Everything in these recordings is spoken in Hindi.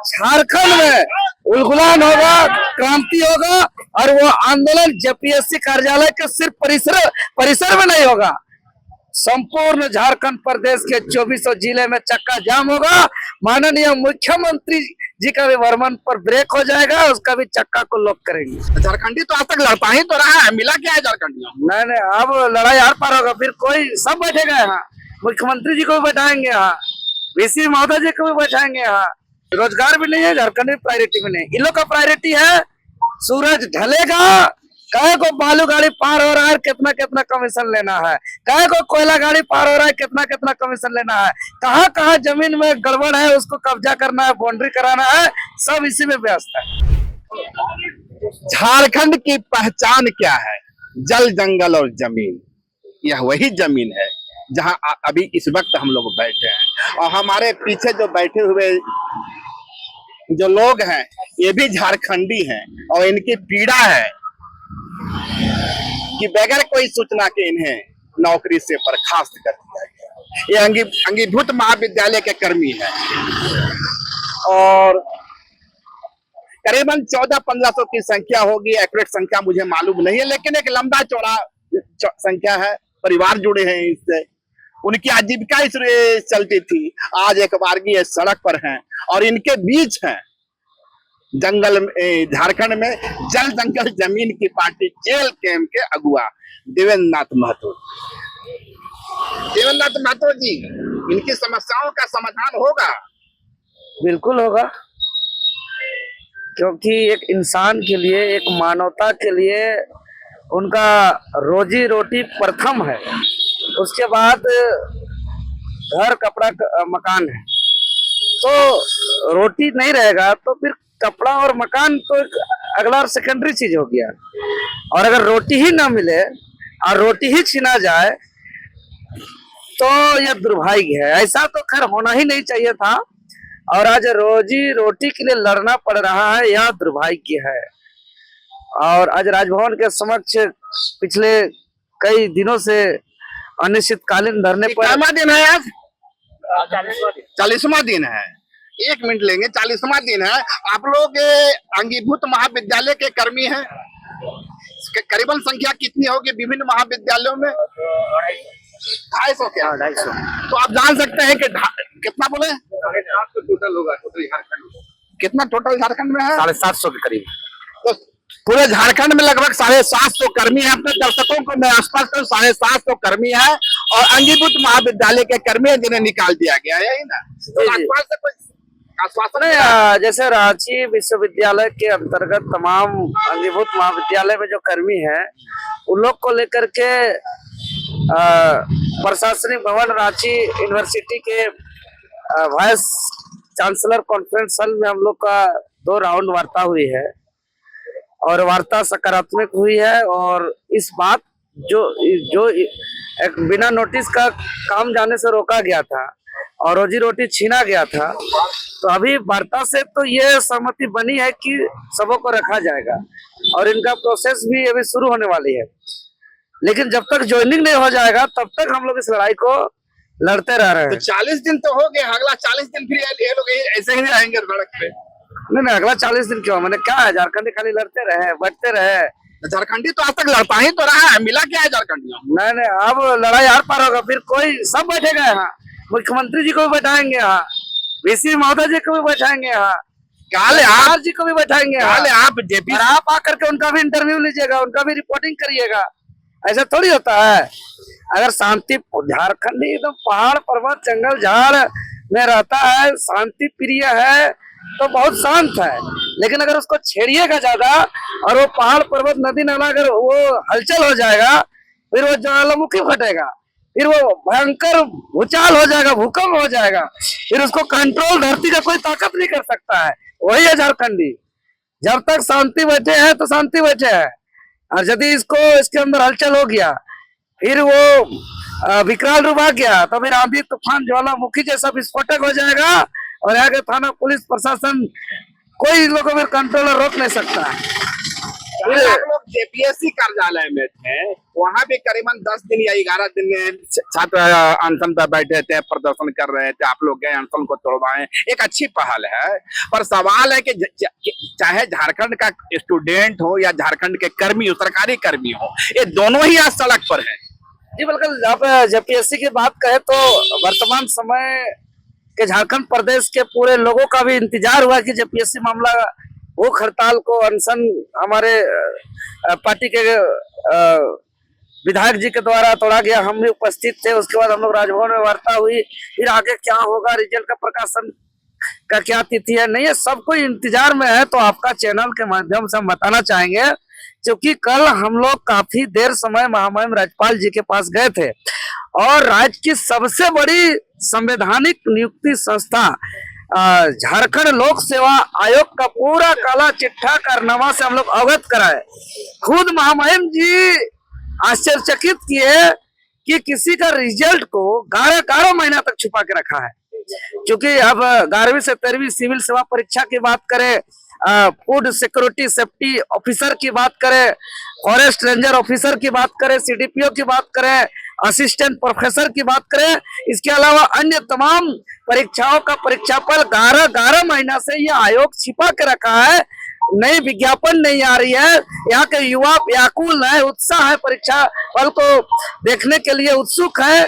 झारखंड में उलगुलान होगा, क्रांति होगा और वो आंदोलन जेपीएससी कार्यालय के सिर्फ परिसर में नहीं होगा, संपूर्ण झारखंड प्रदेश के 24 जिले में चक्का जाम होगा। माननीय मुख्यमंत्री जी का भी वर्मन पर ब्रेक हो जाएगा, उसका भी चक्का को लॉक करेंगे। झारखंडी तो आज तक लड़ता ही तो रहा है, मिला क्या है झारखंडियों? नहीं, अब लड़ाई आर पार होगा, फिर कोई सब बैठेगा यहाँ, मुख्यमंत्री जी को भी बैठाएंगे यहाँ, वीसी महोदय जी को भी बैठाएंगे यहाँ। रोजगार भी नहीं है, झारखंड में प्रायोरिटी भी नहीं, इन लोग का प्रायोरिटी है सूरज ढलेगा, कहे को बालू गाड़ी पार हो रहा है कितना कितना कमीशन लेना है, कहे को कोयला गाड़ी पार हो रहा है कितना कितना कमीशन लेना है, कहाँ कहाँ जमीन में गड़बड़ है उसको कब्जा करना है, बाउंड्री कराना है, सब इसी में व्यस्त है। झारखंड की पहचान क्या है? जल, जंगल और जमीन। यह वही जमीन है जहां अभी इस वक्त हम लोग बैठे हैं, और हमारे पीछे जो बैठे हुए जो लोग हैं ये भी झारखंडी हैं, और इनकी पीड़ा है कि बगैर कोई सूचना के इन्हें नौकरी से बर्खास्त कर दिया गया। ये अंगीभूत महाविद्यालय के कर्मी हैं और करीबन 1400-1500 की संख्या होगी, एक्यूरेट संख्या मुझे मालूम नहीं है, लेकिन एक लंबा चौड़ा संख्या है, परिवार जुड़े हैं इससे, उनकी आजीविका इससे चलती थी। आज एक बारगी ये सड़क पर हैं और इनके बीच हैं जंगल में, झारखंड में जल जंगल जमीन की पार्टी जेल कैंप के अगुआ देवेंद्र नाथ महतो। देवेंद्र नाथ महतो जी, इनकी समस्याओं का समाधान होगा? बिल्कुल होगा, क्योंकि एक इंसान के लिए, एक मानवता के लिए उनका रोजी रोटी प्रथम है, उसके बाद घर, कपड़ा, मकान है। तो रोटी नहीं रहेगा तो फिर कपड़ा और मकान तो एक अगला और सेकेंडरी चीज हो गया। और अगर रोटी ही ना मिले और रोटी ही छीना जाए तो यह दुर्भाग्य है। ऐसा तो खैर होना ही नहीं चाहिए था, और आज रोजी रोटी के लिए लड़ना पड़ रहा है, यह दुर्भाग्य है। और आज राजभवन के समक्ष पिछले कई दिनों से अनिश्चितकालीन धरने पर। कितना दिन है आज? 40वां दिन है। एक मिनट लेंगे, 40वां दिन है। आप लोग अंगीभूत महाविद्यालय के कर्मी हैं, करीबन संख्या कितनी होगी विभिन्न महाविद्यालयों में? 250 क्या? 250। तो आप जान सकते हैं कि कितना बोले? 750 टोटल होगा, टोटल झारखंड में। कितना टोटल झारखंड में है? 750 के करीब। तो पूरे झारखंड में लगभग 750 कर्मी है। अपने दर्शकों को मैं स्पष्ट करूं, 750 कर्मी है और अंगीभूत महाविद्यालय के कर्मी है जिन्हें निकाल दिया गया है, यही ना? तो राज्यपाल से कोई आश्वासन है? जैसे रांची विश्वविद्यालय के अंतर्गत तमाम अंगीभूत महाविद्यालय में जो कर्मी हैं उन लोग को लेकर के प्रशासनिक भवन रांची यूनिवर्सिटी के वाइस चांसलर कॉन्फ्रेंस हॉल में हम लोग का 2 राउंड वार्ता हुई है, और वार्ता सकारात्मक हुई है। और इस बात जो एक बिना नोटिस का काम जाने से रोका गया था और रोजी रोटी छीना गया था, तो अभी वार्ता से तो ये सहमति बनी है कि सबों को रखा जाएगा और इनका प्रोसेस भी अभी शुरू होने वाली है। लेकिन जब तक ज्वाइनिंग नहीं हो जाएगा तब तक हम लोग इस लड़ाई को लड़ते रह रहे हैं। तो 40 दिन तो हो गए, अगला 40 दिन फिर ये लोग ऐसे ही रहेंगे सड़क पे? नहीं, अगला 40 दिन क्यों? मैंने क्या है, झारखंडी खाली लड़ते रहे, बढ़ते रहे। झारखंडी तो आज तक लड़ता ही तो रहा है, मिला क्या है झारखंडियों? नहीं, अब लड़ाई आर पार होगा, फिर कोई सब बैठेगा यहाँ, मुख्यमंत्री जी को भी बैठाएंगे यहाँ, वीसी महोदय जी को भी बैठाएंगे यहाँ, काले आप जी को भी बैठाएंगे, काले आप जेपी, और आप आकर के उनका भी इंटरव्यू लीजिएगा, उनका भी रिपोर्टिंग करिएगा। ऐसा थोड़ी होता है। अगर शांति, झारखंडी एकदम पहाड़ पर्वत जंगल झाड़ में रहता है, शांति प्रिय है, तो बहुत शांत है। लेकिन अगर उसको छेड़िएगा ज्यादा और वो पहाड़ पर्वत नदी नाला अगर वो हलचल हो जाएगा, फिर वो ज्वालामुखी फटेगा, फिर वो भयंकर भूचाल हो जाएगा, भूकंप हो जाएगा, फिर उसको कंट्रोल धरती का कोई ताकत नहीं कर सकता है। वही है झारखंडी। जब तक शांति बैठे हैं तो शांति बैठे हैं, और यदि इसके अंदर हलचल हो गया, फिर वो विकराल रूप आ गया, तो फिर आंधी तूफान ज्वालामुखी जैसा विस्फोटक हो जाएगा और यहाँ के थाना पुलिस प्रशासन कोई इन लोगों को कंट्रोलर रोक नहीं सकता है। कल आप लोग जेपीएससी कार्यालय में थे, वहां भी करीबन 10 दिन या 11 दिन छात्र अनशन पर बैठे थे, प्रदर्शन कर रहे थे। आप लोग गए अनशन को तोड़वाएं, एक अच्छी पहल है। पर सवाल है कि चाहे झारखंड का स्टूडेंट हो या झारखंड के कर्मी हो, सरकारी कर्मी हो, ये दोनों ही आज सड़क पर है। जी बिल्कुल, आप जेपीएससी की बात करें तो वर्तमान समय के झारखंड प्रदेश के पूरे लोगों का भी इंतजार हुआ कि जेपीएससी मामला भूख हड़ताल को अनशन हमारे पार्टी के विधायक जी के द्वारा तोड़ा गया। हम भी उपस्थित थे। उसके बाद हम लोग राजभवन में वार्ता हुई, फिर आगे क्या होगा, रिजल्ट का प्रकाशन का क्या तिथि है, नहीं है, सब कोई इंतजार में है। तो आपका चैनल के माध्यम से हम बताना चाहेंगे, क्योंकि कल हम लोग काफी देर समय महामहिम राज्यपाल जी के पास गए थे और राज्य की सबसे बड़ी संवैधानिक नियुक्ति संस्था झारखंड लोक सेवा आयोग का पूरा काला चिट्ठा कारनामा से हम लोग अवगत कराए। खुद महामहिम जी आश्चर्यचकित किए कि किसी का रिजल्ट को 11 महीना तक छुपा के रखा है। क्योंकि अब 11वीं से 13वीं सिविल सेवा परीक्षा की बात करें, फूड सिक्योरिटी सेफ्टी ऑफिसर की बात करें, फॉरेस्ट रेंजर ऑफिसर की बात करें, सीडीपीओ की बात करें, असिस्टेंट प्रोफेसर की बात करें, इसके अलावा अन्य तमाम परीक्षाओं का परीक्षाफल 11 महीना से यह आयोग छिपा के रखा है। नई विज्ञापन नहीं आ रही है। यहाँ के युवा व्याकुल है, उत्साह है, परीक्षा फल को देखने के लिए उत्सुक है,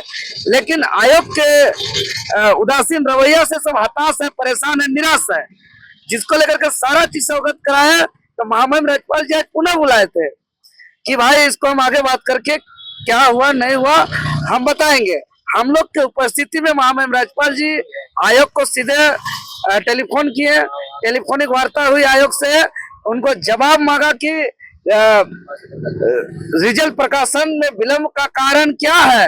लेकिन आयोग के उदासीन रवैया से सब हताश है, परेशान है, निराश है, जिसको लेकर के सारा चीज से अवगत कराया। तो महामहिम राज्यपाल जी आज पुनः बुलाए थे कि भाई इसको हम आगे बात करके क्या हुआ नहीं हुआ हम बताएंगे। हम लोग के उपस्थिति में महामहिम राज्यपाल जी आयोग को सीधे टेलीफोन किए, टेलीफोनिक वार्ता हुई आयोग से, उनको जवाब मांगा कि रिजल्ट प्रकाशन में विलंब का कारण क्या है।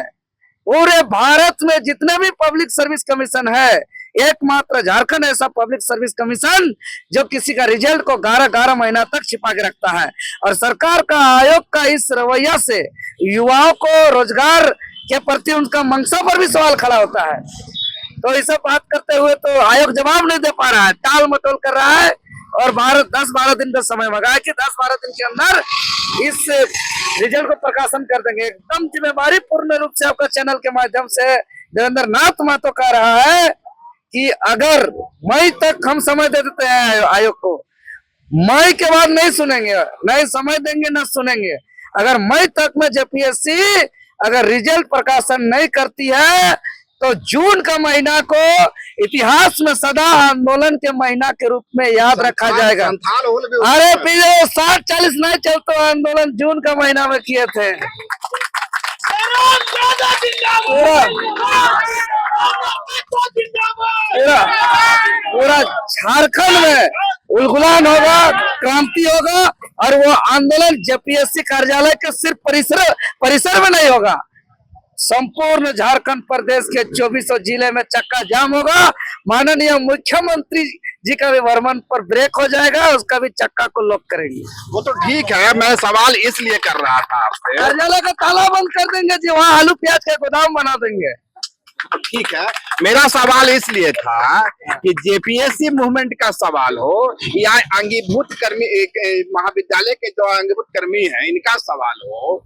पूरे भारत में जितने भी पब्लिक सर्विस कमीशन है, एकमात्र झारखंड ऐसा पब्लिक सर्विस कमीशन जो किसी का रिजल्ट को 11 महीना तक छिपा के रखता है। और सरकार का आयोग का इस रवैया से युवाओं को रोजगार के प्रति उनका मंशा पर भी सवाल खड़ा होता है। तो इसे बात करते हुए तो आयोग जवाब नहीं दे पा रहा है, टाल मटोल कर रहा है और 10-12 दिन का समय मांगा है कि 10-12 दिन के अंदर इस रिजल्ट को प्रकाशन कर देंगे। एकदम जिम्मेदारी पूर्ण रूप से आपका चैनल के माध्यम से देवेंद्र नाथ महतो कह रहा है कि अगर मई तक हम समय दे देते हैं आयोग को, मई के बाद नहीं सुनेंगे, नहीं समय देंगे न सुनेंगे। अगर मई तक में जेपीएससी अगर रिजल्ट प्रकाशन नहीं करती है तो जून का महीना को इतिहास में सदा आंदोलन के महीना के रूप में याद रखा जाएगा। अरे पीछे 60-40 नहीं चलते आंदोलन जून का महीना में किए थे। पूरा झारखंड में उलगुलान होगा, क्रांति होगा और वो आंदोलन जेपीएससी कार्यालय के सिर्फ परिसर में नहीं होगा, संपूर्ण झारखंड प्रदेश के 24 जिले में चक्का जाम होगा। माननीय मुख्यमंत्री जी का भी वर्मन पर ब्रेक हो जाएगा, उसका भी चक्का को लॉक करेंगे। वो तो ठीक है, मैं सवाल इसलिए कर रहा था आपसे। कार्यालय का ताला बंद कर देंगे जी, वहाँ आलू प्याज का गोदाम बना देंगे। ठीक है, मेरा सवाल इसलिए था कि जेपीएससी मूवमेंट का सवाल हो या अंगीभूत कर्मी महाविद्यालय के जो अंगीभूत कर्मी हैं इनका सवाल हो,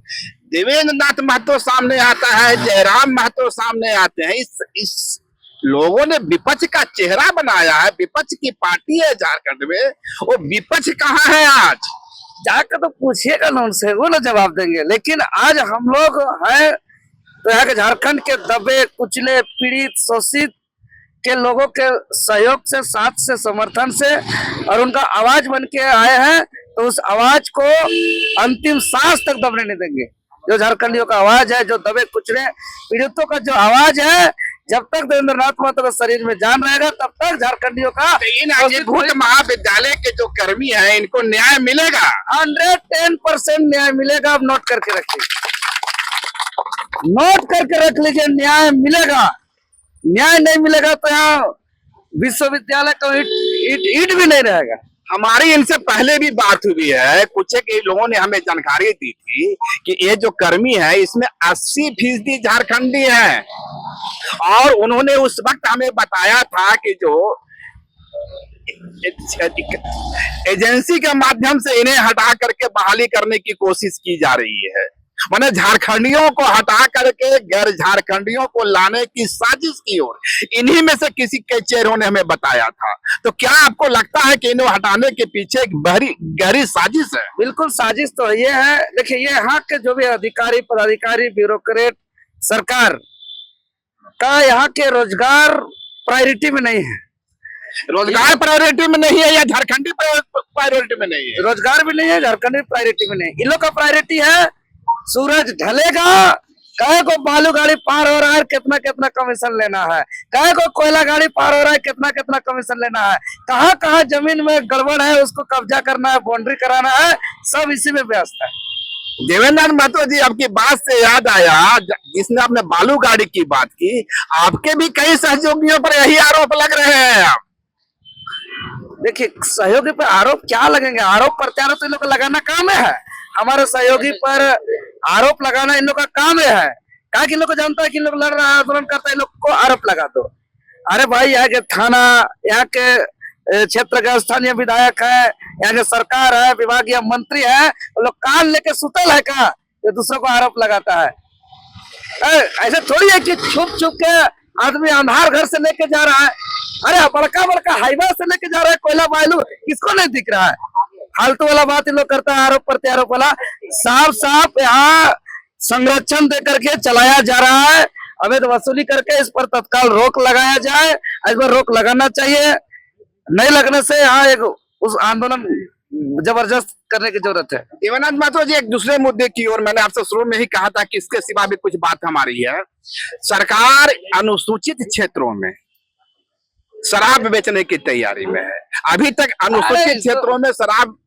देवेंद्र नाथ महतो सामने आता है, जयराम महतो सामने आते हैं। इस लोगों ने विपक्ष का चेहरा बनाया है, विपक्ष की पार्टी है झारखंड में, वो विपक्ष कहाँ है आज? जाकर तो पूछिएगा ना उनसे, वो ना जवाब देंगे। लेकिन आज हम लोग हैं तो यहाँ के झारखंड के दबे कुचले पीड़ित शोषित के लोगों के सहयोग से, साथ से, समर्थन से और उनका आवाज बन के आए हैं। तो उस आवाज को अंतिम सांस तक दबने नहीं देंगे। जो झारखंडियों का आवाज है, जो दबे कुचले पीड़ितों का जो आवाज है, जब तक देवेंद्र नाथ महतो के शरीर में जान रहेगा तब तक झारखंडियों का इन अंगीभूत महाविद्यालय के जो कर्मी हैं इनको न्याय मिलेगा। 110% न्याय मिलेगा। आप नोट करके रखिए, नोट करके रख लीजिए, न्याय मिलेगा। न्याय नहीं मिलेगा तो यहाँ विश्वविद्यालय का ईट भी नहीं रहेगा। हमारी इनसे पहले भी बात हुई है, कुछ एक लोगों ने हमें जानकारी दी थी कि ये जो कर्मी है इसमें 80% झारखंडी है और उन्होंने उस वक्त हमें बताया था कि जो एजेंसी के माध्यम से इन्हें हटा करके बहाली करने की कोशिश की जा रही है। माने झारखंडियों को हटा करके गैर झारखंडियों को लाने की साजिश की ओर इन्हीं में से किसी के चेहरों ने हमें बताया था। तो क्या आपको लगता है कि इन्हें हटाने के पीछे एक गहरी साजिश है? बिल्कुल साजिश तो ये है। देखिए, ये यहाँ के जो भी अधिकारी, पदाधिकारी, ब्यूरोक्रेट, सरकार का यहाँ के रोजगार प्रायोरिटी में नहीं है। रोजगार प्रायोरिटी में नहीं है या झारखंडी प्रायोरिटी में नहीं है? रोजगार भी नहीं है, झारखंडी प्रायोरिटी में नहीं। इन लोग का प्रायोरिटी है सूरज ढलेगा, कहे को बालू गाड़ी पार हो रहा है, कितना कितना कमीशन लेना है, कहे को कोयला गाड़ी पार हो रहा है, कितना कितना कमीशन लेना है, कहाँ कहाँ जमीन में गड़बड़ है उसको कब्जा करना है, बाउंड्री कराना है, सब इसी में व्यस्त है। देवेंद्र महतो जी, आपकी बात से याद आया, जिसने आपने बालू गाड़ी की बात की, आपके भी कई सहयोगियों पर यही आरोप लग रहे हैं। आप देखिए, सहयोगी पर आरोप क्या लगेंगे? आरोप प्रत्यारोप तो इन लोग का लगाना काम है। हमारे सहयोगी पर आरोप लगाना इन लोग का काम है। क्या कि इन लोग को जानता है कि इन लोग लड़ रहा है, आंदोलन करता है, इन लोग को आरोप लगा दो। अरे भाई, यहाँ के थाना, यहाँ के क्षेत्र के स्थानीय विधायक है, यहाँ के सरकार है, विभागीय मंत्री है, वो लोग कान लेके सुतल है का जो दूसरों को आरोप लगाता है? ऐसे थोड़ी है कि छुप छुप के आदमी अंधार घर से लेके जा रहा है। अरे बड़का बड़का हाईवे से लेके जा रहा है कोयला बालू, किसको नहीं दिख रहा है? फालतू वाला बात इन लोग करता है, आरोप प्रत्यारोप वाला। साफ साफ यहाँ संरक्षण दे करके चलाया जा रहा है, अवैध वसूली करके इस पर तत्काल रोक लगाया जाए। इस पर रोक लगाना चाहिए, नहीं लगने से यहाँ एक उस आंदोलन जबरदस्त करने की जरूरत है। देवेंद्र महतो जी, एक दूसरे मुद्दे की ओर मैंने आपसे शुरू में ही कहा था कि इसके सिवा भी कुछ बात हमारी है। सरकार अनुसूचित क्षेत्रों में शराब बेचने की तैयारी में है। अभी तक अनुसूचित क्षेत्रों में शराब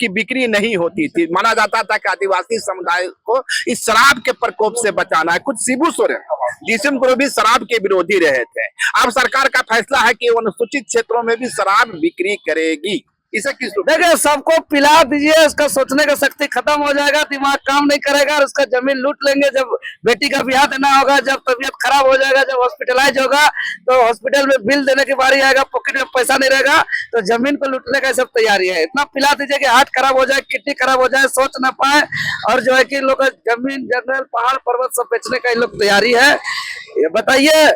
की बिक्री नहीं होती थी। माना जाता था कि आदिवासी समुदाय को इस शराब के प्रकोप से बचाना है। कुछ शिबू सोरेन, जिस्म गुरु भी शराब के विरोधी रहे थे। अब सरकार का फैसला है कि वो अनुसूचित क्षेत्रों में भी शराब बिक्री करेगी। इसे किस देखिए, सबको पिला दीजिए, उसका सोचने का शक्ति खत्म हो जाएगा, दिमाग काम नहीं करेगा और उसका जमीन लूट लेंगे। जब बेटी का ब्याह देना होगा, जब तबीयत खराब हो जाएगा, जब हॉस्पिटलाइज होगा, तो हॉस्पिटल में बिल देने की बारी आएगा, पॉकेट में पैसा नहीं रहेगा, तो जमीन को लूटने का सब तैयारी है। इतना पिला दीजिए कि हार्ट खराब हो जाए, किडनी खराब हो जाए, सोच ना पाए, और जो है कि लोग जमीन, जंगल, पहाड़ पर्वत सब बेचने का इन लोग तैयारी है। ये बताइए,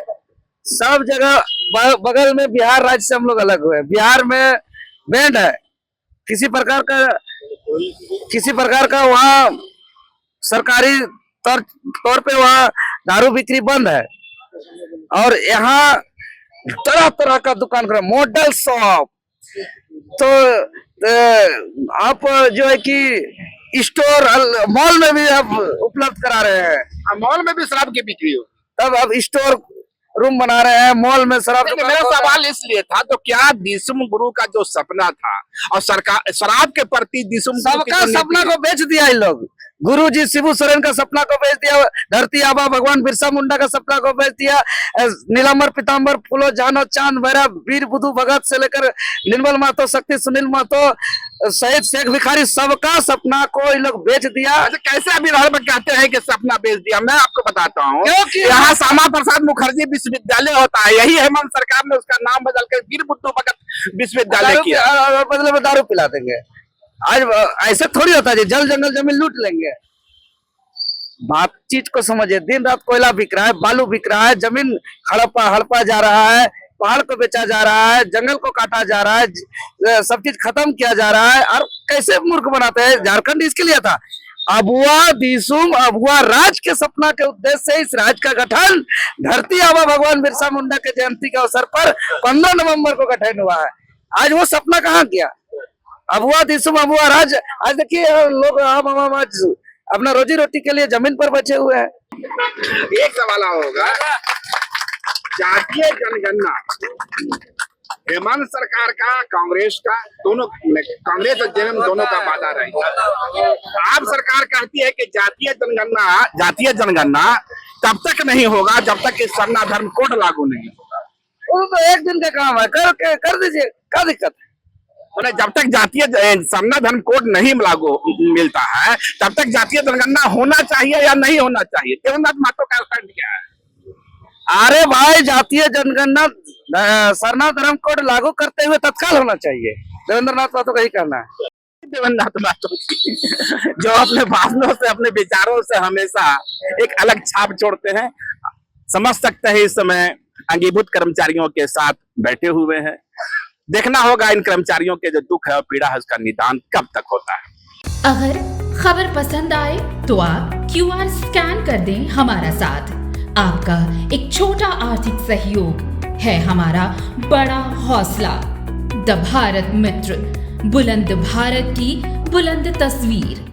सब जगह बगल में बिहार राज्य से हम लोग अलग हुए। बिहार में बैंड है, किसी प्रकार का वहाँ सरकारी तौर पे वहाँ दारू बिक्री बंद है। और यहाँ तरह तरह का दुकान कर, मॉडल शॉप, तो आप जो है कि स्टोर, मॉल में भी आप उपलब्ध करा रहे हैं। मॉल में भी शराब की बिक्री हो, तब अब स्टोर रूम बना रहे हैं, मॉल में शराब। मेरा सवाल इसलिए था, तो क्या दिसुम गुरु का जो सपना था और सरकार शराब के प्रति दिसुम सबका सपना को बेच दिया इन लोग। गुरु जी शिबू सोरेन का सपना को बेच दिया, धरती आबा भगवान बिरसा मुंडा का सपना को बेच दिया, नीलांबर पीतांबर फूलो जानो चांद भैरव वीर बुद्धू भगत से लेकर निर्मल महतो, शक्ति सुनील महतो, शहीद शेख भिखारी, सबका सपना को इन लोग बेच दिया। अच्छा, कैसे अभी कहते हैं कि सपना बेच दिया? मैं आपको बताता हूँ, क्योंकि यहाँ श्यामा प्रसाद मुखर्जी विश्वविद्यालय होता है, यही हेमंत सरकार ने उसका नाम बदलकर वीर बुद्धू भगत विश्वविद्यालय किया। बदले में दारू पिला देंगे। आज ऐसे थोड़ी होता है, जल जंगल जमीन लूट लेंगे। बातचीत को समझिए, दिन रात कोयला बिक रहा है, बालू बिक रहा है, जमीन हड़पा जा रहा है, पहाड़ को बेचा जा रहा है, जंगल को काटा जा रहा है, सब चीज खत्म किया जा रहा है। और कैसे मूर्ख बनाते हैं? झारखंड इसके लिए था, अबुआ दिसुम अबुआ राज के सपना के उद्देश्य से इस राज्य का गठन धरती आबा भगवान बिरसा मुंडा के जयंती के अवसर पर 15 नवंबर को गठन हुआ है। आज वो सपना कहाँ गया? अबुआ दिसुम अबुआ राज। आज देखिए, लोग हम आज अपना रोजी रोटी के लिए जमीन पर बचे हुए हैं। एक सवाल होगा, जातीय जनगणना हेमंत सरकार का, कांग्रेस का, दोनों, कांग्रेस और जेएमएम दोनों का वादा रहेगा। आप सरकार कहती है कि जातीय जनगणना तब तक नहीं होगा जब तक कि सरना धर्म कोड लागू नहीं होगा। वो तो एक दिन का काम है, कर दीजिए, क्या दिक्कत है? जब तक जातीय सरना धर्म कोड नहीं लागू मिलता है, तब तक जातीय जनगणना होना चाहिए या नहीं होना चाहिए? देवेंद्र महतो का स्टैंड क्या है? अरे भाई, जातीय जनगणना सरना धर्म कोड लागू करते हुए तत्काल होना चाहिए। देवेंद्र नाथ महतो का ही कहना है। देवेंद्र महतो जी जो अपने भाषणों से, अपने विचारों से हमेशा एक अलग छाप छोड़ते हैं, समझ सकते हैं इस समय अंगीभूत कर्मचारियों के साथ बैठे हुए हैं। देखना होगा इन कर्मचारियों के जो दुख है और पीड़ा है उसका निदान कब तक होता है। अगर खबर पसंद आए तो आप QR स्कैन कर दें हमारा साथ। आपका एक छोटा आर्थिक सहयोग है हमारा बड़ा हौसला। द भारत मित्र, बुलंद भारत की बुलंद तस्वीर।